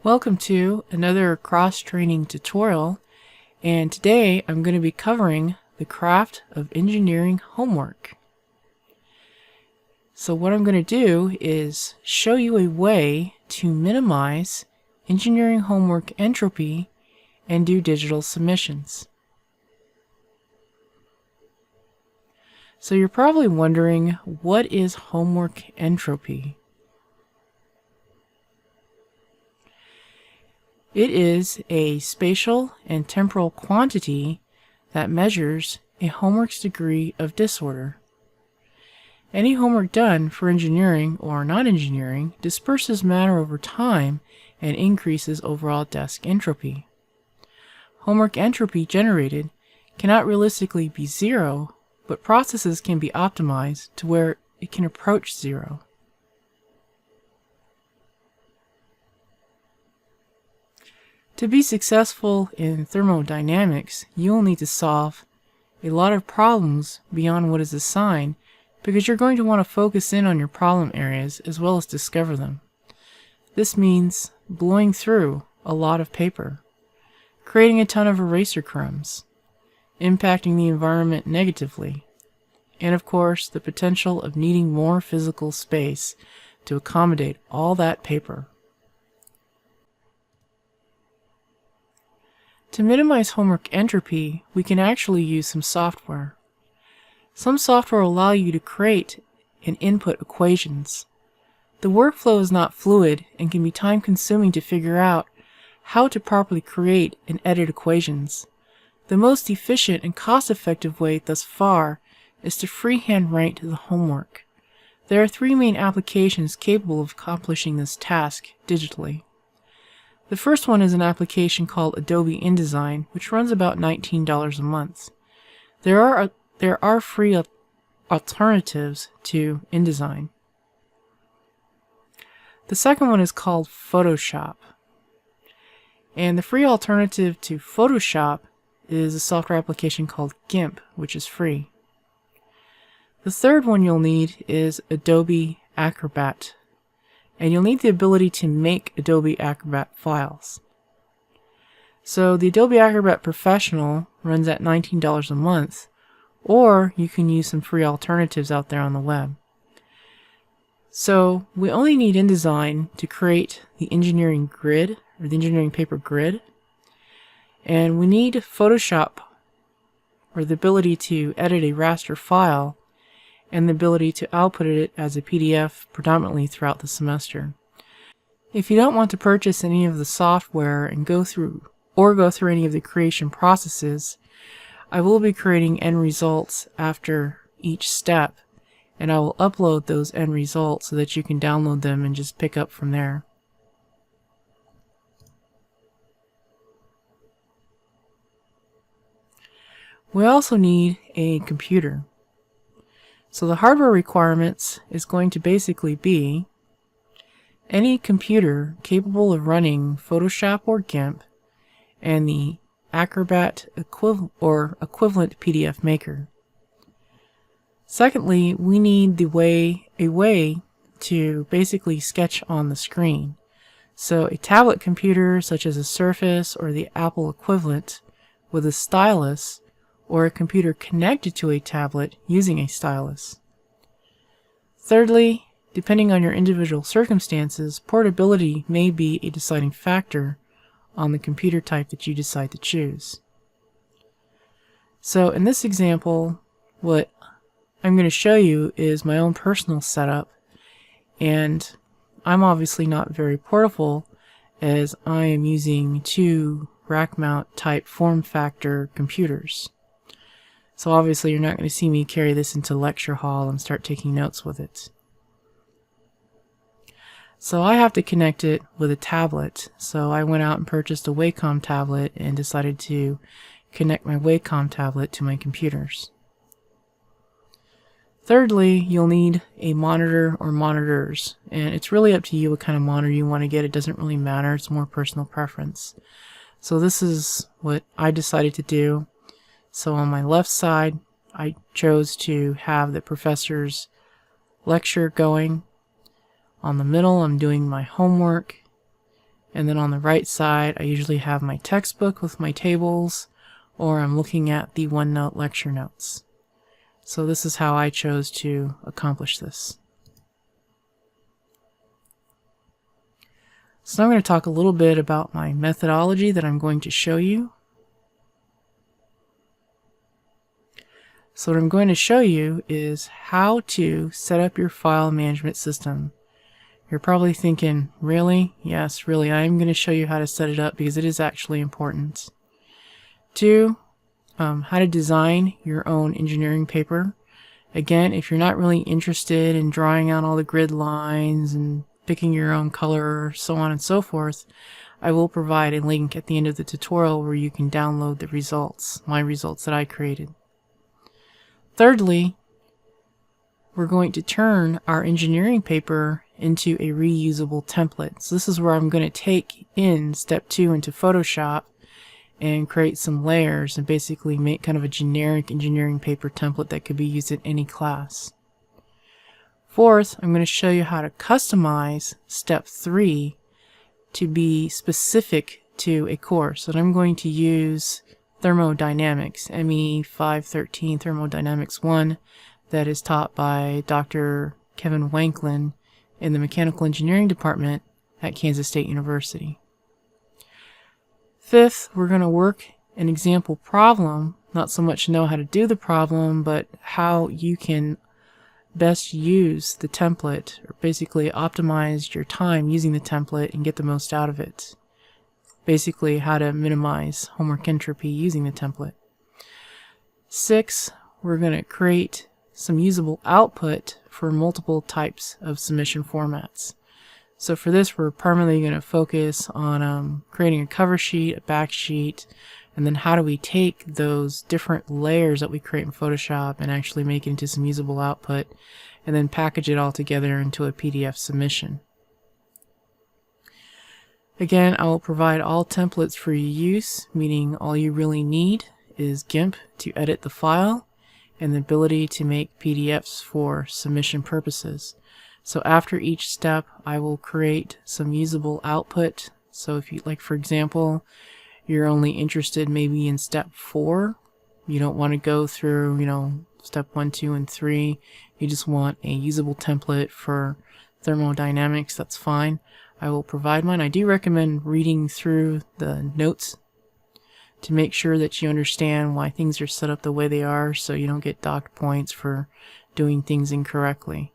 Welcome to another cross-training tutorial, and today I'm going to be covering the craft of engineering homework. So what I'm going to do is show you a way to minimize engineering homework entropy and do digital submissions. So you're probably wondering, what is homework entropy? It is a spatial and temporal quantity that measures a homework's degree of disorder. Any homework done for engineering or non-engineering disperses matter over time and increases overall desk entropy. Homework entropy generated cannot realistically be zero, but processes can be optimized to where it can approach zero. To be successful in thermodynamics, you will need to solve a lot of problems beyond what is assigned, because you're going to want to focus in on your problem areas as well as discover them. This means blowing through a lot of paper, creating a ton of eraser crumbs, impacting the environment negatively, and of course the potential of needing more physical space to accommodate all that paper. To minimize homework entropy, we can actually use some software. Some software will allow you to create and input equations. The workflow is not fluid and can be time-consuming to figure out how to properly create and edit equations. The most efficient and cost-effective way thus far is to freehand write the homework. There are three main applications capable of accomplishing this task digitally. The first one is an application called Adobe InDesign, which runs about $19 a month. There are free alternatives to InDesign. The second one is called Photoshop. And the free alternative to Photoshop is a software application called GIMP, which is free. The third one you'll need is Adobe Acrobat. And you'll need the ability to make Adobe Acrobat files. So the Adobe Acrobat Professional runs at $19 a month, or you can use some free alternatives out there on the web. So we only need InDesign to create the engineering grid, or the engineering paper grid, and we need Photoshop, or the ability to edit a raster file, and the ability to output it as a PDF predominantly throughout the semester. If you don't want to purchase any of the software and go through any of the creation processes, I will be creating end results after each step, and I will upload those end results so that you can download them and just pick up from there. We also need a computer. So the hardware requirements is going to basically be any computer capable of running Photoshop or GIMP and the Acrobat equivalent PDF maker. Secondly, we need a way to basically sketch on the screen. So a tablet computer such as a Surface or the Apple equivalent with a stylus, or a computer connected to a tablet using a stylus. Thirdly, depending on your individual circumstances, portability may be a deciding factor on the computer type that you decide to choose. So in this example, what I'm going to show you is my own personal setup, and I'm obviously not very portable as I am using two rack mount type form factor computers. So obviously you're not going to see me carry this into lecture hall and start taking notes with it. So I have to connect it with a tablet. So I went out and purchased a Wacom tablet and decided to connect my Wacom tablet to my computers. Thirdly, you'll need a monitor or monitors. And it's really up to you what kind of monitor you want to get. It doesn't really matter. It's more personal preference. So this is what I decided to do. So on my left side, I chose to have the professor's lecture going. On the middle, I'm doing my homework. And then on the right side, I usually have my textbook with my tables, or I'm looking at the OneNote lecture notes. So this is how I chose to accomplish this. So now I'm going to talk a little bit about my methodology that I'm going to show you. So what I'm going to show you is how to set up your file management system. You're probably thinking, really? Yes, really, I'm going to show you how to set it up because it is actually important. 2, how to design your own engineering paper. Again, if you're not really interested in drawing out all the grid lines and picking your own color, so on and so forth, I will provide a link at the end of the tutorial where you can download the results, my results that I created. Thirdly, we're going to turn our engineering paper into a reusable template. So this is where I'm going to take in step 2 into Photoshop and create some layers and basically make kind of a generic engineering paper template that could be used in any class. Fourth, I'm going to show you how to customize step 3 to be specific to a course. And I'm going to use thermodynamics, ME 513 Thermodynamics 1, that is taught by Dr. Kevin Wanklin in the Mechanical Engineering Department at Kansas State University. Fifth, we're going to work an example problem, not so much know how to do the problem, but how you can best use the template, or basically optimize your time using the template and get the most out of it. Basically, how to minimize homework entropy using the template. 6, we're going to create some usable output for multiple types of submission formats. So for this, we're primarily going to focus on creating a cover sheet, a back sheet, and then how do we take those different layers that we create in Photoshop and actually make it into some usable output, and then package it all together into a PDF submission. Again, I will provide all templates for your use, meaning all you really need is GIMP to edit the file and the ability to make PDFs for submission purposes. So after each step, I will create some usable output. So if you, like for example, you're only interested maybe in step 4, you don't want to go through, step 1, 2, and 3, you just want a usable template for thermodynamics, that's fine. I will provide mine. I do recommend reading through the notes to make sure that you understand why things are set up the way they are so you don't get docked points for doing things incorrectly.